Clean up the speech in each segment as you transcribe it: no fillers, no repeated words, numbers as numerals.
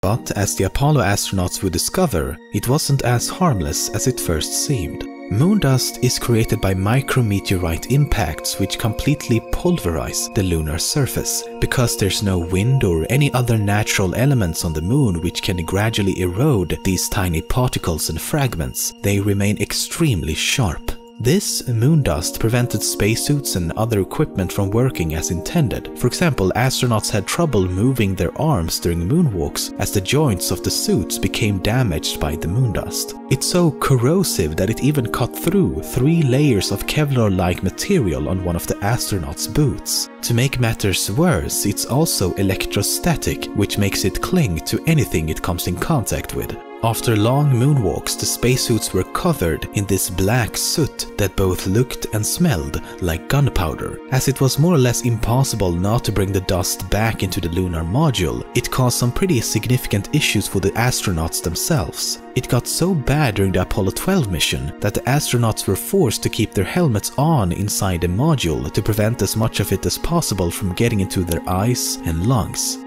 But as the Apollo astronauts would discover, it wasn't as harmless as it first seemed. Moon dust is created by micrometeorite impacts which completely pulverize the lunar surface. Because there's no wind or any other natural elements on the moon which can gradually erode these tiny particles and fragments, they remain extremely sharp. This moon dust prevented spacesuits and other equipment from working as intended. For example, astronauts had trouble moving their arms during moonwalks as the joints of the suits became damaged by the moon dust. It's so corrosive that it even cut through 3 layers of Kevlar-like material on one of the astronauts' boots. To make matters worse, it's also electrostatic, which makes it cling to anything it comes in contact with. After long moonwalks, the spacesuits were covered in this black soot that both looked and smelled like gunpowder. As it was more or less impossible not to bring the dust back into the lunar module, it caused some pretty significant issues for the astronauts themselves. It got so bad during the Apollo 12 mission that the astronauts were forced to keep their helmets on inside the module to prevent as much of it as possible from getting into their eyes and lungs.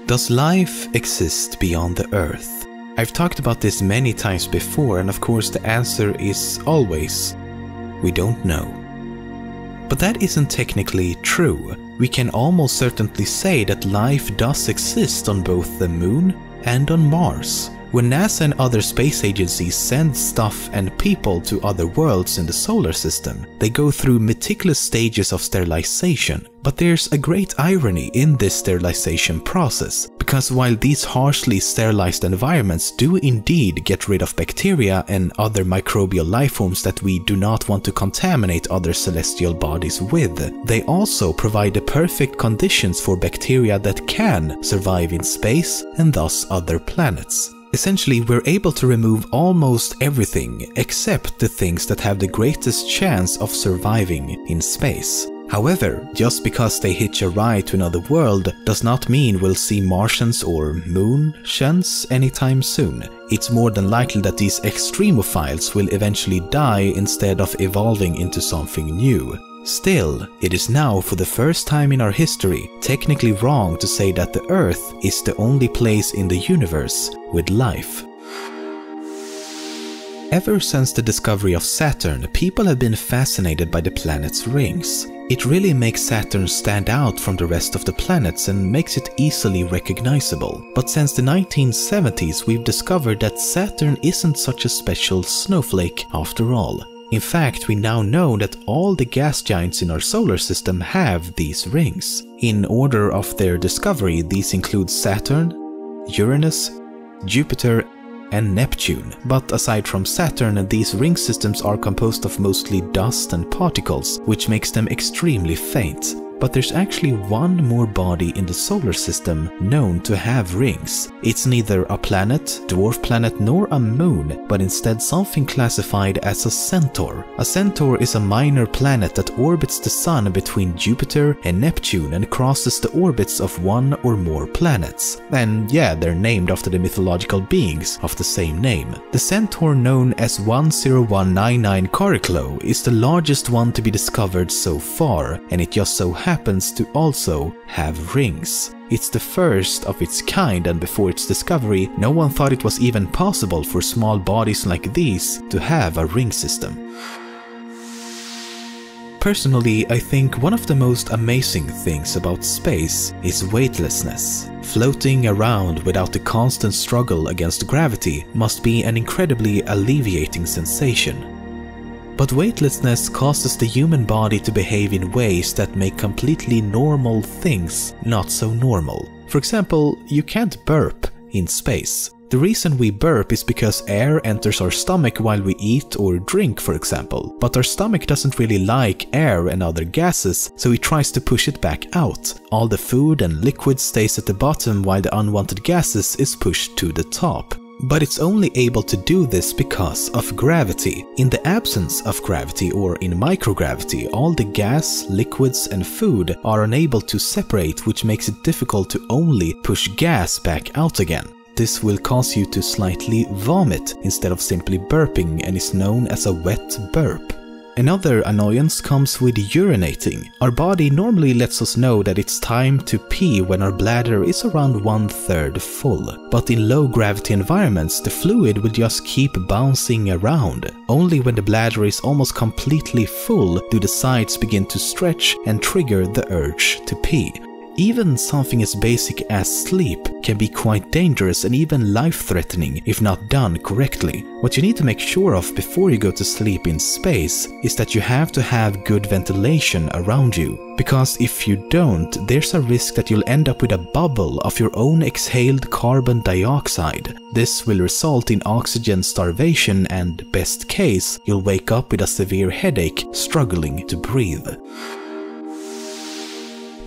Does life exist beyond the Earth? I've talked about this many times before, and of course the answer is always, we don't know. But that isn't technically true. We can almost certainly say that life does exist on both the Moon and on Mars. When NASA and other space agencies send stuff and people to other worlds in the solar system, they go through meticulous stages of sterilization. But there's a great irony in this sterilization process, because while these harshly sterilized environments do indeed get rid of bacteria and other microbial life forms that we do not want to contaminate other celestial bodies with, they also provide the perfect conditions for bacteria that can survive in space and thus other planets. Essentially, we're able to remove almost everything except the things that have the greatest chance of surviving in space. However, just because they hitch a ride to another world does not mean we'll see Martians or Moonsians anytime soon. It's more than likely that these extremophiles will eventually die instead of evolving into something new. Still, it is now, for the first time in our history, technically wrong to say that the Earth is the only place in the universe with life. Ever since the discovery of Saturn, people have been fascinated by the planet's rings. It really makes Saturn stand out from the rest of the planets and makes it easily recognizable. But since the 1970s, we've discovered that Saturn isn't such a special snowflake after all. In fact, we now know that all the gas giants in our solar system have these rings. In order of their discovery, these include Saturn, Uranus, Jupiter, and Neptune. But aside from Saturn, these ring systems are composed of mostly dust and particles, which makes them extremely faint. But there's actually one more body in the solar system known to have rings. It's neither a planet, dwarf planet, nor a moon, but instead something classified as a centaur. A centaur is a minor planet that orbits the Sun between Jupiter and Neptune and crosses the orbits of one or more planets. And yeah, they're named after the mythological beings of the same name. The centaur, known as 10199 Chariklo, is the largest one to be discovered so far, and it just so happens to also have rings. It's the first of its kind, and before its discovery, no one thought it was even possible for small bodies like these to have a ring system. Personally, I think one of the most amazing things about space is weightlessness. Floating around without the constant struggle against gravity must be an incredibly alleviating sensation. But weightlessness causes the human body to behave in ways that make completely normal things not so normal. For example, you can't burp in space. The reason we burp is because air enters our stomach while we eat or drink, for example. But our stomach doesn't really like air and other gases, so it tries to push it back out. All the food and liquid stays at the bottom while the unwanted gases is pushed to the top. But it's only able to do this because of gravity. In the absence of gravity, or in microgravity, all the gas, liquids and food are unable to separate, which makes it difficult to only push gas back out again. This will cause you to slightly vomit instead of simply burping and is known as a wet burp. Another annoyance comes with urinating. Our body normally lets us know that it's time to pee when our bladder is around 1/3 full. But in low gravity environments, the fluid will just keep bouncing around. Only when the bladder is almost completely full do the sides begin to stretch and trigger the urge to pee. Even something as basic as sleep can be quite dangerous and even life-threatening if not done correctly. What you need to make sure of before you go to sleep in space is that you have to have good ventilation around you. Because if you don't, there's a risk that you'll end up with a bubble of your own exhaled carbon dioxide. This will result in oxygen starvation and, best case, you'll wake up with a severe headache, struggling to breathe.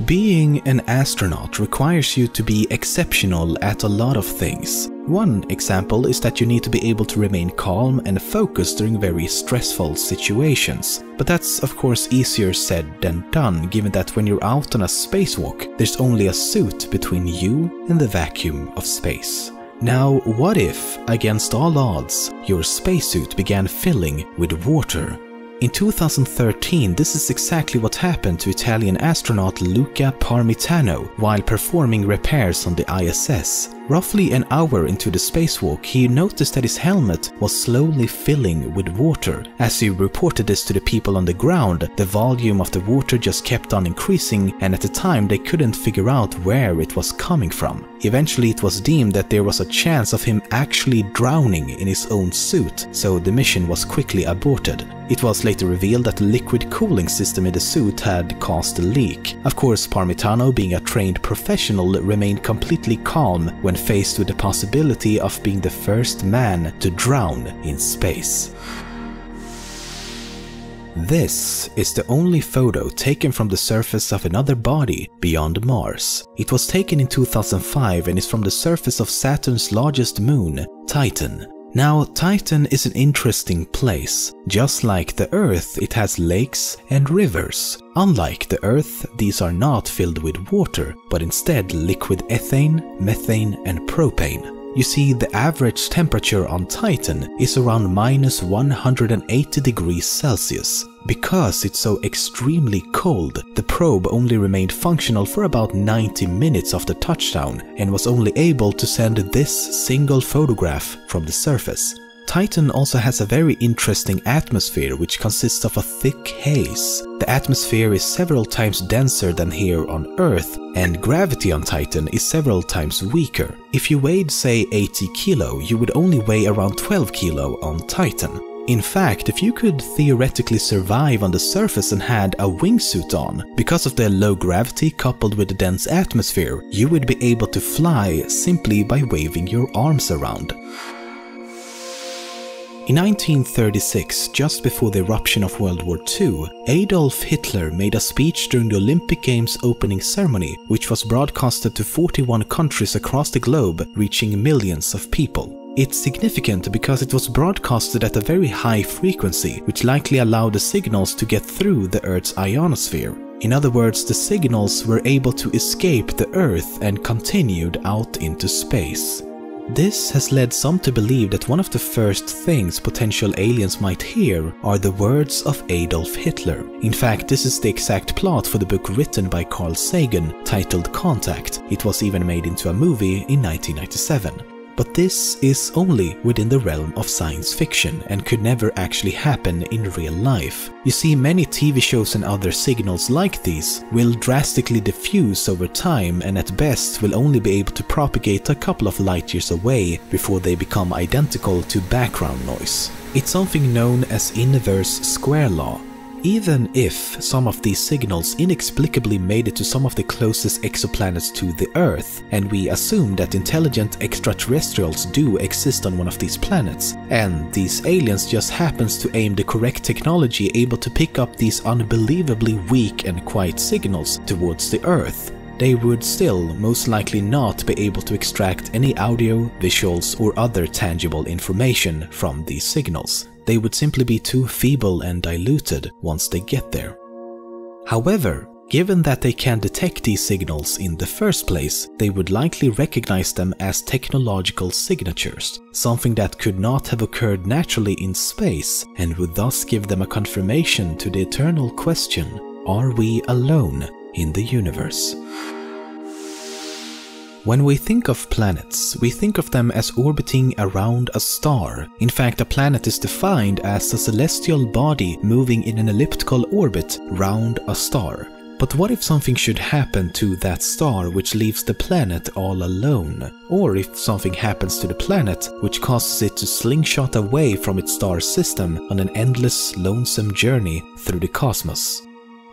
Being an astronaut requires you to be exceptional at a lot of things. One example is that you need to be able to remain calm and focused during very stressful situations. But that's of course easier said than done, given that when you're out on a spacewalk, there's only a suit between you and the vacuum of space. Now, what if, against all odds, your spacesuit began filling with water? In 2013, this is exactly what happened to Italian astronaut Luca Parmitano while performing repairs on the ISS. Roughly an hour into the spacewalk, he noticed that his helmet was slowly filling with water. As he reported this to the people on the ground, the volume of the water just kept on increasing, and at the time they couldn't figure out where it was coming from. Eventually it was deemed that there was a chance of him actually drowning in his own suit, so the mission was quickly aborted. It was later revealed that the liquid cooling system in the suit had caused a leak. Of course, Parmitano, being a trained professional, remained completely calm when faced with the possibility of being the first man to drown in space. This is the only photo taken from the surface of another body beyond Mars. It was taken in 2005 and is from the surface of Saturn's largest moon, Titan. Now, Titan is an interesting place. Just like the Earth, it has lakes and rivers. Unlike the Earth, these are not filled with water, but instead liquid ethane, methane, and propane. You see, the average temperature on Titan is around -180 degrees Celsius. Because it's so extremely cold, the probe only remained functional for about 90 minutes after touchdown and was only able to send this single photograph from the surface. Titan also has a very interesting atmosphere which consists of a thick haze. The atmosphere is several times denser than here on Earth, and gravity on Titan is several times weaker. If you weighed say 80 kilo, you would only weigh around 12 kilo on Titan. In fact, if you could theoretically survive on the surface and had a wingsuit on, because of the low gravity coupled with the dense atmosphere, you would be able to fly simply by waving your arms around. In 1936, just before the eruption of World War II, Adolf Hitler made a speech during the Olympic Games opening ceremony, which was broadcasted to 41 countries across the globe, reaching millions of people. It's significant because it was broadcasted at a very high frequency, which likely allowed the signals to get through the Earth's ionosphere. In other words, the signals were able to escape the Earth and continued out into space. This has led some to believe that one of the first things potential aliens might hear are the words of Adolf Hitler. In fact, this is the exact plot for the book written by Carl Sagan, titled Contact. It was even made into a movie in 1997. But this is only within the realm of science fiction and could never actually happen in real life. You see, many TV shows and other signals like these will drastically diffuse over time and at best will only be able to propagate a couple of light years away before they become identical to background noise. It's something known as inverse square law. Even if some of these signals inexplicably made it to some of the closest exoplanets to the Earth, and we assume that intelligent extraterrestrials do exist on one of these planets, and these aliens just happens to aim the correct technology able to pick up these unbelievably weak and quiet signals towards the Earth, they would still most likely not be able to extract any audio, visuals, or other tangible information from these signals. They would simply be too feeble and diluted once they get there. However, Given that they can detect these signals in the first place, they would likely recognize them as technological signatures, something that could not have occurred naturally in space, and would thus give them a confirmation to the eternal question, are we alone in the universe? When we think of planets, we think of them as orbiting around a star. In fact, a planet is defined as a celestial body moving in an elliptical orbit round a star. But what if something should happen to that star which leaves the planet all alone? Or if something happens to the planet which causes it to slingshot away from its star system on an endless, lonesome journey through the cosmos?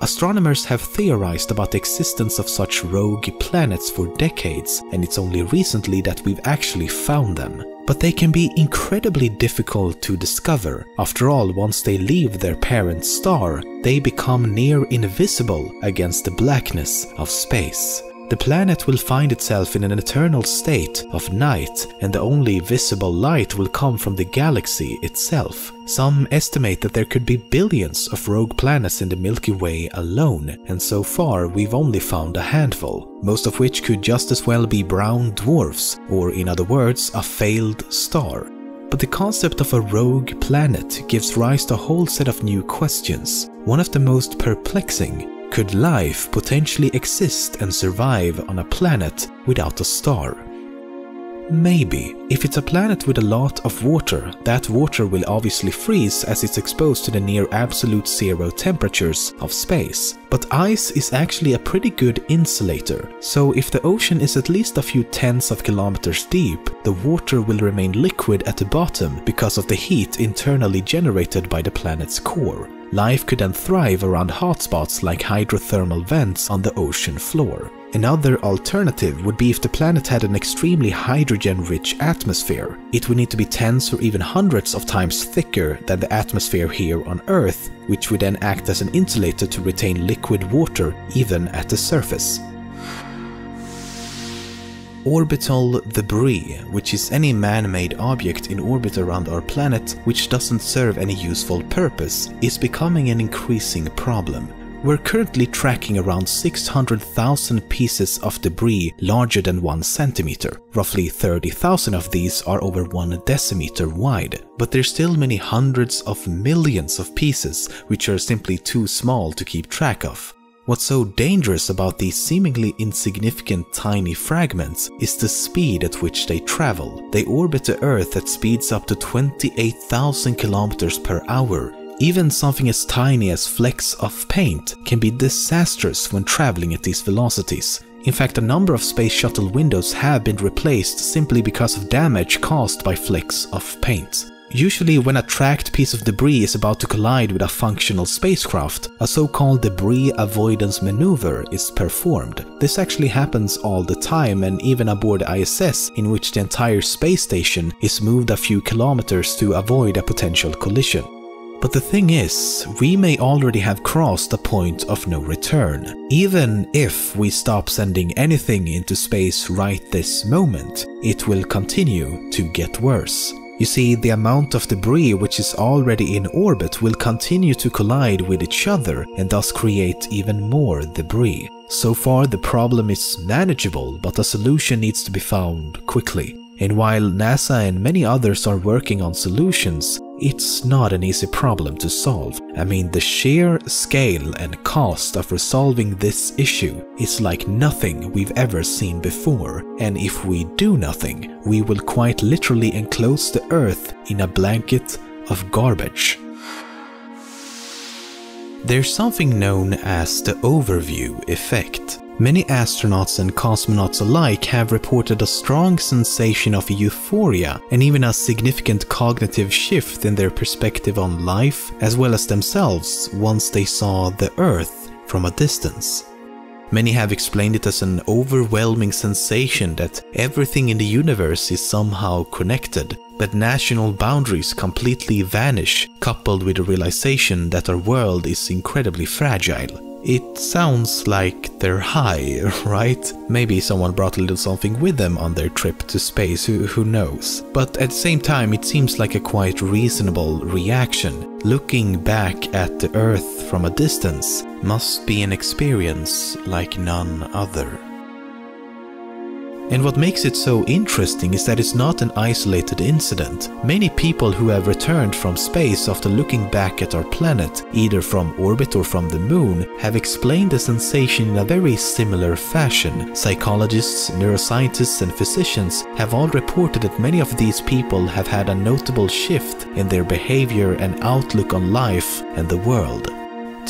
Astronomers have theorized about the existence of such rogue planets for decades, and it's only recently that we've actually found them. But they can be incredibly difficult to discover. After all, once they leave their parent star, they become near invisible against the blackness of space. The planet will find itself in an eternal state of night, and the only visible light will come from the galaxy itself. Some estimate that there could be billions of rogue planets in the Milky Way alone, and so far we've only found a handful, most of which could just as well be brown dwarfs, or in other words, a failed star. But the concept of a rogue planet gives rise to a whole set of new questions. One of the most perplexing: could life potentially exist and survive on a planet without a star? Maybe. If it's a planet with a lot of water, that water will obviously freeze as it's exposed to the near absolute zero temperatures of space. But ice is actually a pretty good insulator, so if the ocean is at least a few tens of kilometers deep, the water will remain liquid at the bottom because of the heat internally generated by the planet's core. Life could then thrive around hotspots like hydrothermal vents on the ocean floor. Another alternative would be if the planet had an extremely hydrogen-rich atmosphere. It would need to be tens or even hundreds of times thicker than the atmosphere here on Earth, which would then act as an insulator to retain liquid water even at the surface. Orbital debris, which is any man-made object in orbit around our planet which doesn't serve any useful purpose, is becoming an increasing problem. We're currently tracking around 600,000 pieces of debris larger than 1 centimeter. Roughly 30,000 of these are over 1 decimeter wide. But there's still many hundreds of millions of pieces which are simply too small to keep track of. What's so dangerous about these seemingly insignificant tiny fragments is the speed at which they travel. They orbit the Earth at speeds up to 28,000 kilometers per hour. Even something as tiny as flecks of paint can be disastrous when traveling at these velocities. In fact, a number of space shuttle windows have been replaced simply because of damage caused by flecks of paint. Usually when a tracked piece of debris is about to collide with a functional spacecraft, a so-called debris avoidance maneuver is performed. This actually happens all the time, and even aboard the ISS, in which the entire space station is moved a few kilometers to avoid a potential collision. But the thing is, we may already have crossed a point of no return. Even if we stop sending anything into space right this moment, it will continue to get worse. You see, the amount of debris which is already in orbit will continue to collide with each other and thus create even more debris. So far the problem is manageable, but a solution needs to be found quickly. And while NASA and many others are working on solutions, it's not an easy problem to solve. I mean, the sheer scale and cost of resolving this issue is like nothing we've ever seen before, and if we do nothing, we will quite literally enclose the Earth in a blanket of garbage. There's something known as the overview effect. Many astronauts and cosmonauts alike have reported a strong sensation of euphoria and even a significant cognitive shift in their perspective on life as well as themselves once they saw the Earth from a distance. Many have explained it as an overwhelming sensation that everything in the universe is somehow connected, that national boundaries completely vanish, coupled with the realization that our world is incredibly fragile. It sounds like they're high, right? Maybe someone brought a little something with them on their trip to space, who knows? But at the same time, it seems like a quite reasonable reaction. Looking back at the Earth from a distance must be an experience like none other. And what makes it so interesting is that it's not an isolated incident. Many people who have returned from space after looking back at our planet, either from orbit or from the moon, have explained the sensation in a very similar fashion. Psychologists, neuroscientists and physicians have all reported that many of these people have had a notable shift in their behavior and outlook on life and the world.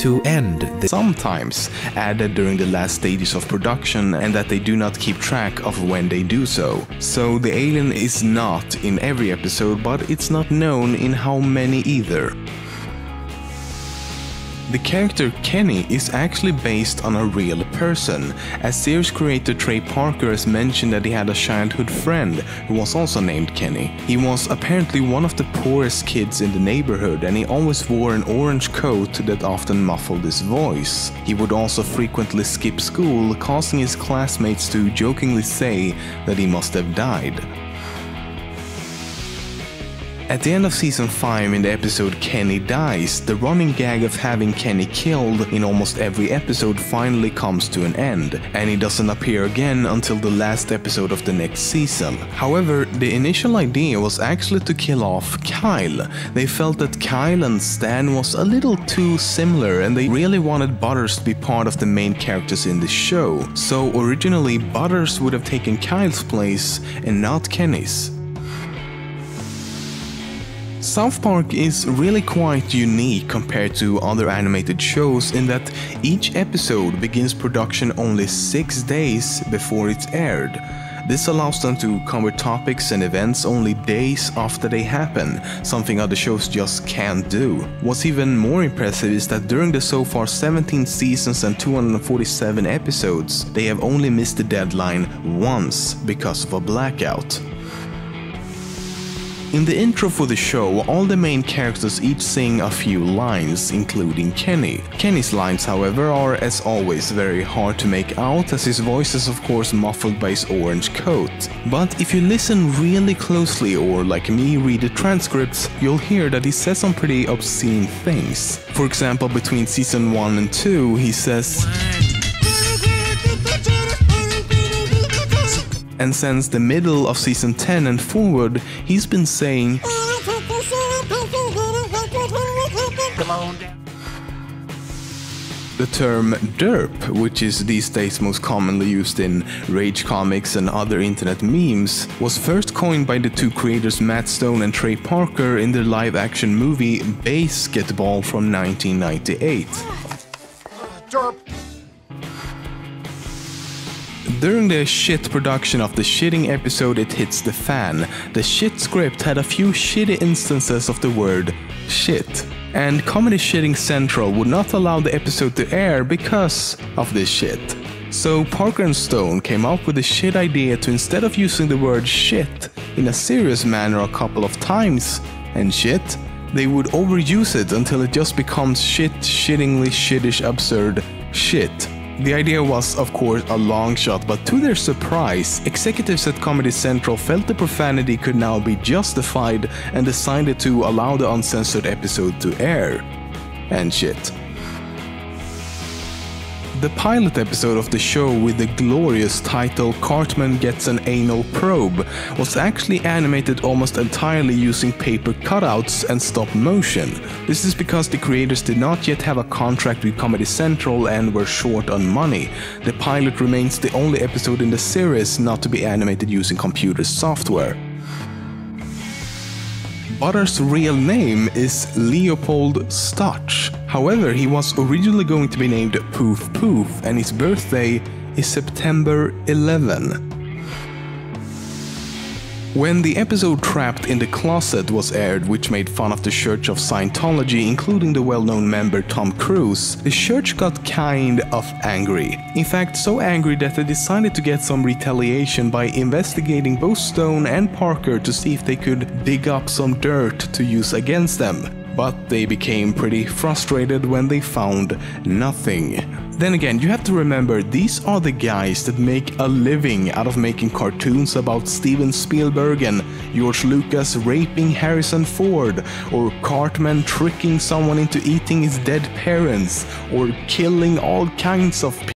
To end, they sometimes added during the last stages of production, and that they do not keep track of when they do so. So the alien is not in every episode, but it's not known in how many either. The character Kenny is actually based on a real person, as series creator Trey Parker has mentioned that he had a childhood friend who was also named Kenny. He was apparently one of the poorest kids in the neighborhood, and he always wore an orange coat that often muffled his voice. He would also frequently skip school, causing his classmates to jokingly say that he must have died. At the end of season 5, in the episode Kenny Dies, the running gag of having Kenny killed in almost every episode finally comes to an end, and he doesn't appear again until the last episode of the next season. However, the initial idea was actually to kill off Kyle. They felt that Kyle and Stan was a little too similar, and they really wanted Butters to be part of the main characters in the show. So originally Butters would have taken Kyle's place and not Kenny's. South Park is really quite unique compared to other animated shows in that each episode begins production only 6 days before it's aired. This allows them to cover topics and events only days after they happen, something other shows just can't do. What's even more impressive is that during the so far 17 seasons and 247 episodes, they have only missed the deadline once because of a blackout. In the intro for the show, all the main characters each sing a few lines, including Kenny. Kenny's lines, however, are as always very hard to make out, as his voice is of course muffled by his orange coat. But if you listen really closely, or like me read the transcripts, you'll hear that he says some pretty obscene things. For example, between season 1 and 2, he says, and since the middle of season 10 and forward, he's been saying, the term derp, which is these days most commonly used in rage comics and other internet memes, was first coined by the two creators Matt Stone and Trey Parker in their live-action movie Basketball from 1998. Derp. During the shit production of the shitting episode It Hits the Fan, the shit script had a few shitty instances of the word shit, and Comedy Shitting Central would not allow the episode to air because of this shit. So Parker and Stone came up with the shit idea to, instead of using the word shit in a serious manner a couple of times and shit, they would overuse it until it just becomes shit, shittingly shittish absurd shit. The idea was, of course, a long shot, but to their surprise, executives at Comedy Central felt the profanity could now be justified and decided to allow the uncensored episode to air. And shit. The pilot episode of the show with the glorious title Cartman Gets an Anal Probe was actually animated almost entirely using paper cutouts and stop motion. This is because the creators did not yet have a contract with Comedy Central and were short on money. The pilot remains the only episode in the series not to be animated using computer software. Butters' real name is Leopold Stotch. However, he was originally going to be named Poof Poof, and his birthday is September 11. When the episode Trapped in the Closet was aired, which made fun of the Church of Scientology, including the well-known member Tom Cruise, the church got kind of angry. In fact, so angry that they decided to get some retaliation by investigating both Stone and Parker to see if they could dig up some dirt to use against them. But they became pretty frustrated when they found nothing. Then again, you have to remember, these are the guys that make a living out of making cartoons about Steven Spielberg and George Lucas raping Harrison Ford, or Cartman tricking someone into eating his dead parents, or killing all kinds of people.